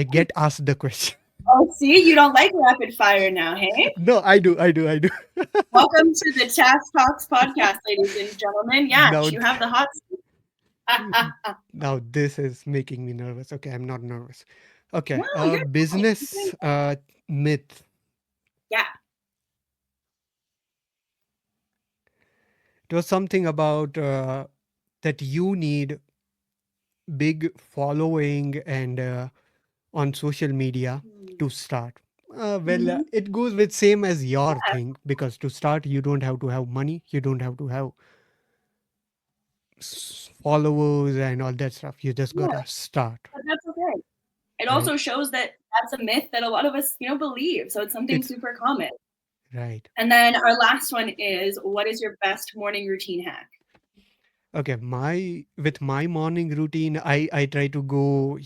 get asked the question. Oh, see, you don't like rapid fire now, hey? No, I do. Welcome to the Tash Talks Podcast, ladies and gentlemen. Now, Yash, you have the hot seat. now this is making me nervous. Okay, I'm not nervous. No, Okay, you're fine. You're doing business good. myth. Yeah. It was something about that you need big following and on social media to start. Mm-hmm. It goes with same as your thing because to start you don't have to have money, you don't have to have followers and all that stuff. You just Yeah, gotta start, but that's okay. It right? also shows that that's a myth that a lot of us, believe. So it's something It's super common. right. And then our last one is, what is your best morning routine hack? Okay, my with my morning routine, I try to go.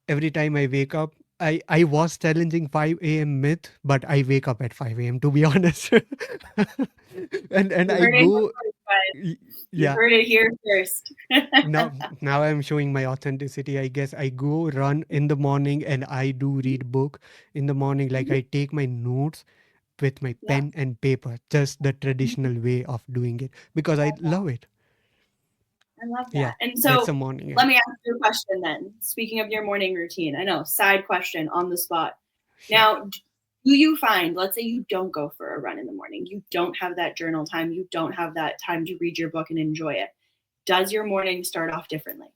Every time I wake up, I was challenging 5 a.m. myth, but I wake up at 5 a.m. to be honest, and You I heard it here go. first, guys. You Yeah, heard it here first. now I'm showing my authenticity. I guess I go run in the morning and I do read book in the morning. Like I take my notes with my Yeah, pen and paper, just the traditional way of doing it because I love it. I love Yeah, that. And that's so a morning. Yeah, let me ask you a question then. Speaking of your morning routine, I know, side question on the spot. sure. Now, do you find, let's say you don't go for a run in the morning, you don't have that journal time, you don't have that time to read your book and enjoy it. Does your morning start off differently?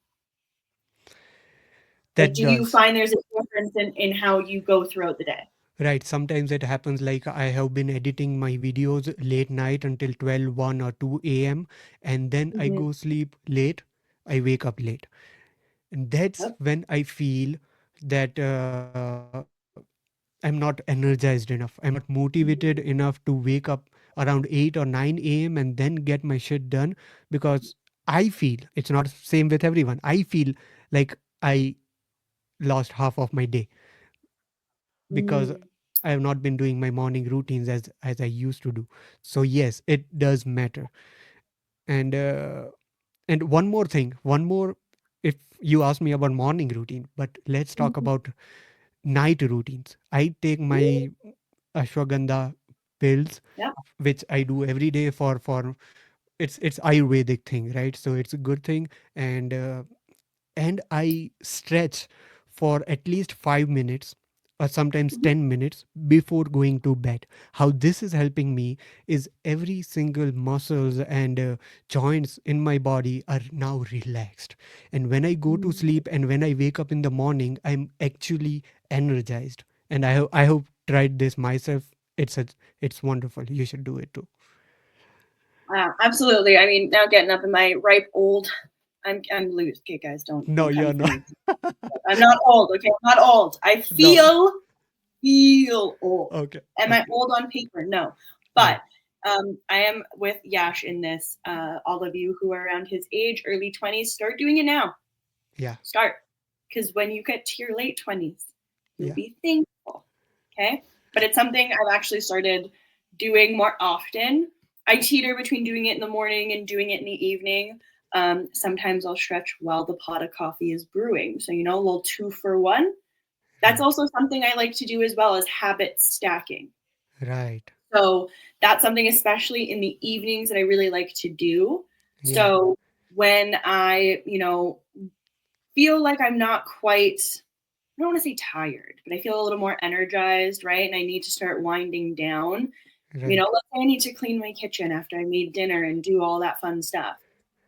Like, That do you does. find there's a difference in how you go throughout the day? Right. Sometimes it happens like I have been editing my videos late night until 12, 1 or 2 a.m. and then I Mm-hmm. go sleep late. I wake up late. And that's Yep. when I feel that I'm not energized enough. I'm not motivated enough to wake up around 8 or 9 a.m. and then get my shit done because I feel it's not same with everyone. I feel like I lost half of my day because Mm. I have not been doing my morning routines as I used to do. So yes, it does matter. And one more thing, one more. If you ask me about morning routine, but let's talk Mhm. about night routines. I take my ashwagandha pills, Yeah. which I do every day for it's Ayurvedic thing, right? So it's a good thing, and I stretch for at least 5 minutes or sometimes Mhm. 10 minutes before going to bed. How this is helping me is every single muscles and joints in my body are now relaxed. And when I go to Mm. sleep and when I wake up in the morning, I'm actually energized. And I hope tried this myself. It's wonderful. You should do it too. Absolutely. I mean, now getting up in my ripe old, I'm loose. Okay, guys, No, don't you're come for not. me. I'm not old. Okay, I'm not old. I No. feel old. Okay. Am I Okay. old on paper? No, No. but I am with Yash in this. All of you who are around his age, early 20s, start doing it now. Yeah. Start, because when you get to your late 20s, you'll Yeah. be thankful. Okay, but it's something I've actually started doing more often. I teeter between doing it in the morning and doing it in the evening. Sometimes I'll stretch while the pot of coffee is brewing. So, a little 2 for 1. That's Right. also something I like to do as well as habit stacking. Right. So that's something, especially in the evenings, that I really like to do. Yeah. So when I, feel like I'm not quite, I don't want to say tired, but I feel a little more energized, right? And I need to start winding down. Right. Let's say I need to clean my kitchen after I made dinner and do all that fun stuff.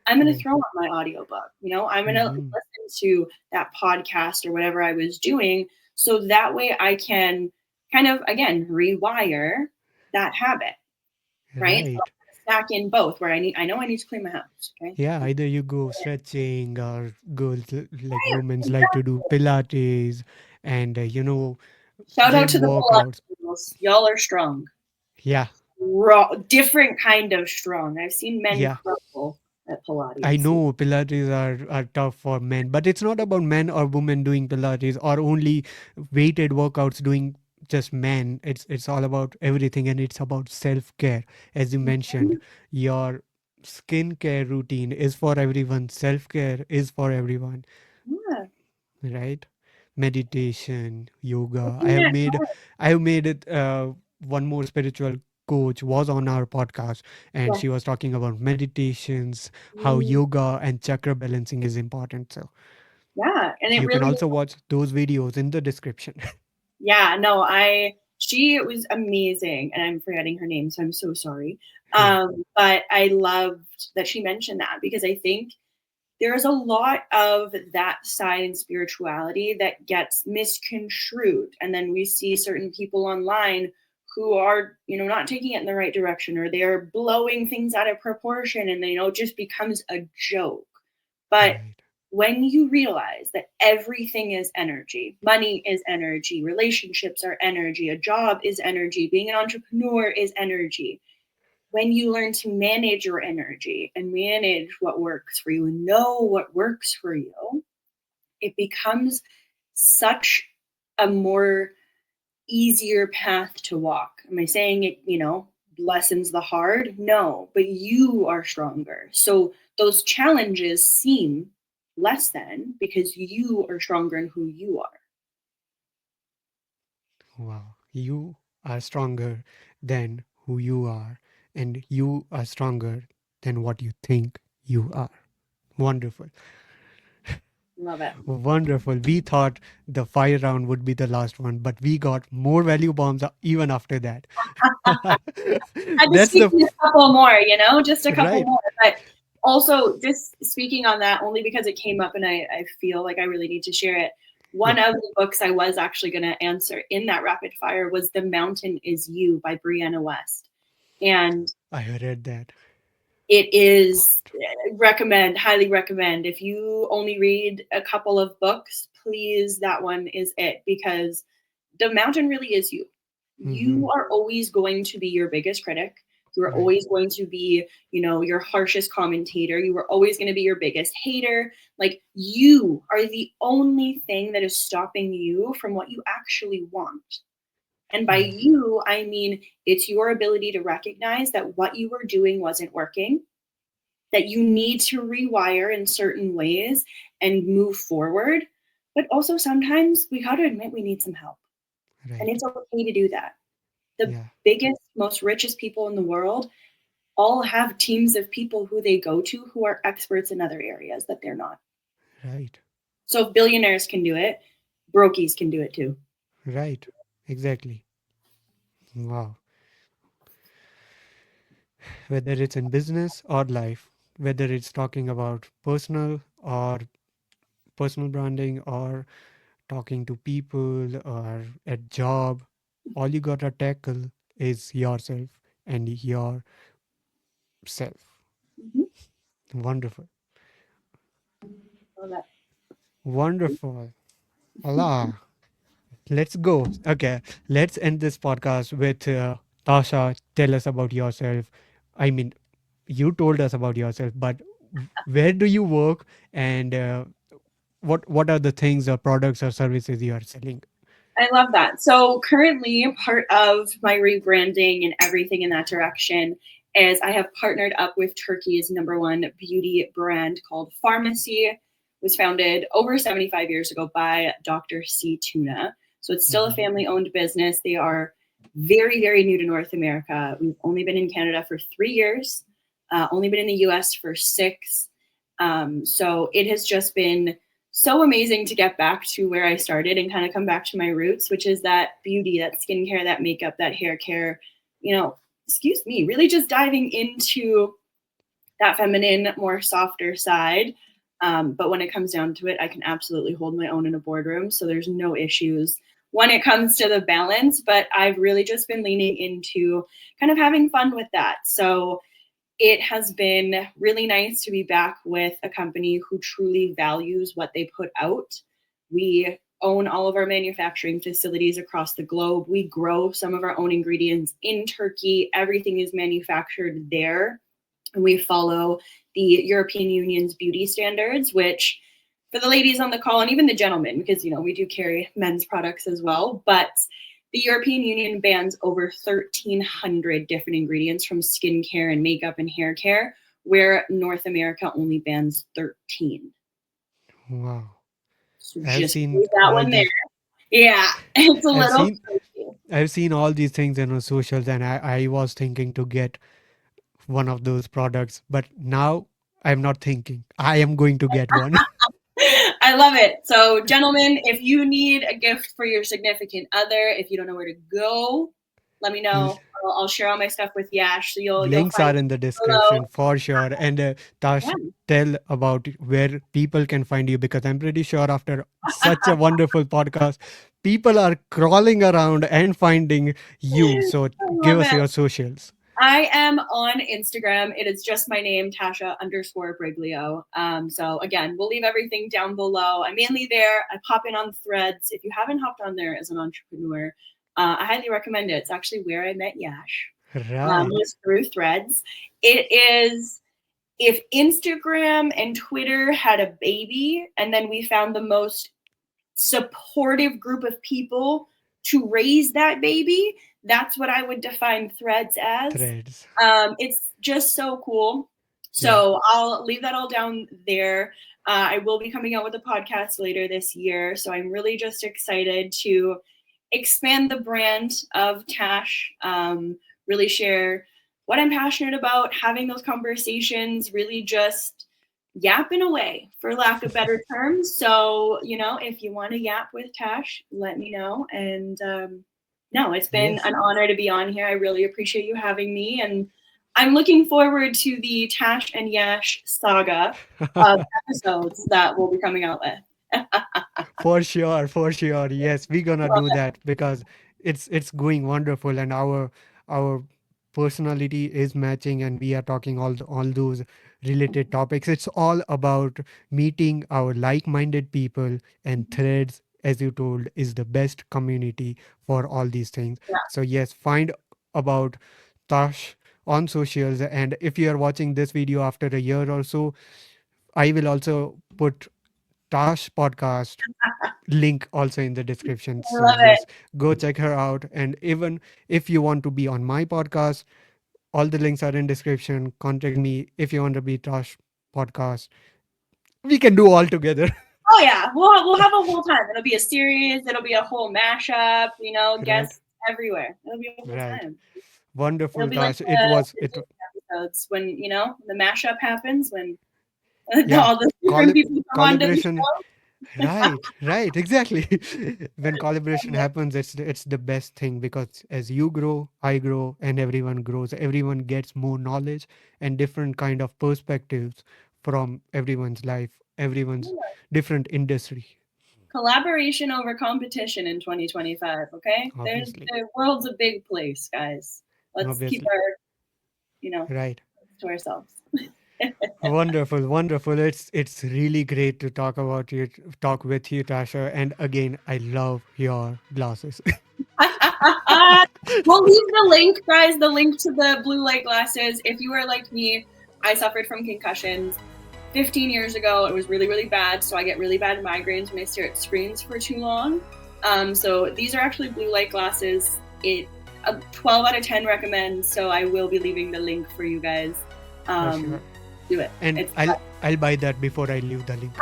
I'm going to Right. throw on my audiobook. I'm going to Mm-hmm. listen to that podcast or whatever I was doing. So that way I can kind of, again, rewire that habit, right? So Right. I'm stack in both where I know I need to clean my house. Okay. Yeah. Either you go stretching, or girls like women's Right. like to do Pilates, and Shout out gym to the workouts. Pilates girls. Y'all are strong. Yeah. Different kind of strong. I've seen men Yeah. crumble at I Pilates. know Pilates are tough for men, but it's not about men or women doing Pilates or only weighted workouts doing just men. It's all about everything, and it's about self care. As you mentioned, your skincare routine is for everyone. Self care is for everyone, Yeah. right? Meditation, yoga. Looking at I have made it. One more spiritual coach was on our podcast, and yeah. she was talking about meditations, how Mm, yoga and chakra balancing is important. So yeah. And it you can really, also watch those videos in the description. yeah, no, she was amazing, and I'm forgetting her name, so I'm so sorry. Yeah, But I loved that she mentioned that, because I think there's a lot of that side in spirituality that gets misconstrued. And then we see certain people online who are, not taking it in the right direction, or they're blowing things out of proportion, and it just becomes a joke. But right, when you realize that everything is energy, money is energy, relationships are energy, a job is energy, being an entrepreneur is energy. When you learn to manage your energy and manage what works for you and know what works for you, it becomes such a more easier path to walk. Am I saying it, lessens the hard? No, but you are stronger. So those challenges seem less than, because you are stronger in who you are. wow. You are stronger than who you are, and you are stronger than what you think you are. Wonderful. Love it. Wonderful. We thought the fire round would be the last one, but we got more value bombs even after that. I just That's speak the a couple more, just a couple right. more. But also, just speaking on that, only because it came up and I feel like I really need to share it. Yeah, One of the books I was actually going to answer in that rapid fire was The Mountain Is You by Brianna West. And I read that. it is highly recommend. If you only read a couple of books, please, that one is it, because the mountain really is you. Mm-hmm. You are always going to be your biggest critic. You are Right, always going to be, your harshest commentator. You are always going to be your biggest hater. Like, you are the only thing that is stopping you from what you actually want. And by Yes. you, I mean it's your ability to recognize that what you were doing wasn't working, that you need to rewire in certain ways and move forward. But also sometimes we got to admit we need some help. And Right. it's okay to do that. The Yeah. biggest, most richest people in the world all have teams of people who they go to who are experts in other areas that they're not. Right. So if billionaires can do it, brokies can do it too. Right. Exactly. Wow. Whether it's in business or life, whether it's talking about personal branding or talking to people or at job, all you gotta tackle is yourself and yourself. Mm-hmm. Wonderful. Love that. Wonderful. Allah. Let's go. Okay. Let's end this podcast with Tasha. Tell us about yourself. I mean, you told us about yourself, but where do you work and what are the things or products or services you are selling? I love that. So currently, part of my rebranding and everything in that direction is I have partnered up with Turkey's #1 beauty brand called Farmacy. It was founded over 75 years ago by Dr. C. Tuna. So it's still a Mhm. family-owned business. They are very, very new to North America. We've only been in Canada for 3 years, only been in the US for 6. So it has just been so amazing to get back to where I started and kind of come back to my roots, which is that beauty, that skincare, that makeup, that hair care, excuse me, really just diving into that feminine, more softer side. But when it comes down to it, I can absolutely hold my own in a boardroom. So there's no issues when it comes to the balance. But I've really just been leaning into kind of having fun with that. So it has been really nice to be back with a company who truly values what they put out. We own all of our manufacturing facilities across the globe. We grow some of our own ingredients in Turkey. Everything is manufactured there. And we follow the European Union's beauty standards, which for the ladies on the call and even the gentlemen, because we do carry men's products as well, but the European Union bans over 1,300 different ingredients from skincare and makeup and hair care, where North America only bans 13. Wow. So I've just seen leave that all one there. these. Yeah, it's a I've little seen crazy. I've seen all these things on socials, and I was thinking to get one of those products, but now I'm not thinking. I am going to get one. I love it. So, gentlemen, if you need a gift for your significant other, if you don't know where to go, let me L- know. I'll share all my stuff with Yash, so you'll Links find are it in the below. description for sure. And Yeah. Tash, tell about where people can find you, because I'm pretty sure after such a wonderful podcast, people are crawling around and finding you. So I give love us it. your socials. I am on Instagram. It is just my name, Tasha_Briglio. So again, we'll leave everything down below. I'm mainly there. I pop in on threads. If you haven't hopped on there as an entrepreneur, I highly recommend it. It's actually where I met Yash. Right. Was through threads. It is, if Instagram and Twitter had a baby and then we found the most supportive group of people to raise that baby, that's what I would define threads as. Threads. It's just so cool. Yeah. So I'll leave that all down there. I will be coming out with a podcast later this year. So I'm really just excited to expand the brand of Tash, really share what I'm passionate about, having those conversations, really just yapping away, for lack of better terms. So, if you want to yap with Tash, let me know. And no, it's been Yes. an honor to be on here. I really appreciate you having me. And I'm looking forward to the Tash and Yash saga of episodes that we'll be coming out with. For sure, for sure. Yes, we're gonna do that because it's going wonderful, and our personality is matching, and we are talking all those related topics. It's all about meeting our like-minded people, and threads, as you told, is the best community for all these things. Yeah. So yes, find about Tash on socials, and if you are watching this video after a year or so, I will also put Tash podcast link also in the description. I So love it. yes, go check her out. And even if you want to be on my podcast, all the links are in description. Contact me if you want to be Tash podcast. We can do all together. Oh yeah, we'll have a whole time. It'll be a series. It'll be a whole mashup. You know, Right, guests everywhere. It'll be a whole right. time. It'll Wonderful, be like Tash. It was the it. Disney episodes when the mashup happens when Yeah, all the different collab people come onto the collaboration. show. Right, exactly. When collaboration happens, it's the best thing, because as you grow, I grow, and everyone grows. Everyone gets more knowledge and different kind of perspectives from everyone's life, everyone's different industry. Collaboration over competition in 2025. Okay, Obviously, the world's a big place, guys. Let's keep obviously. our Right. to ourselves. Wonderful, wonderful. It's really great to talk with you, Tasha. And again, I love your glasses. We'll leave the link, guys, the link to the blue light glasses. If you are like me, I suffered from concussions 15 years ago. It was really, really bad. So I get really bad migraines when I stare at screens for too long. So these are actually blue light glasses. It 12 out of 10 recommend. So I will be leaving the link for you guys. For sure. Do it. And I'll buy that before I leave the link.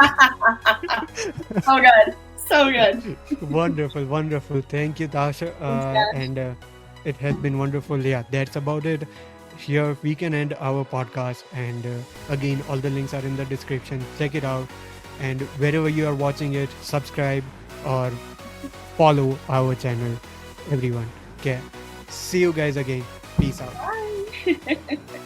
Oh good. So good. Wonderful, wonderful. Thank you, Tasha. And it has been wonderful. Yeah, that's about it. Here we can end our podcast. And again, all the links are in the description. Check it out. And wherever you are watching it, subscribe or follow our channel. Everyone. Okay. See you guys again. Peace out. Bye.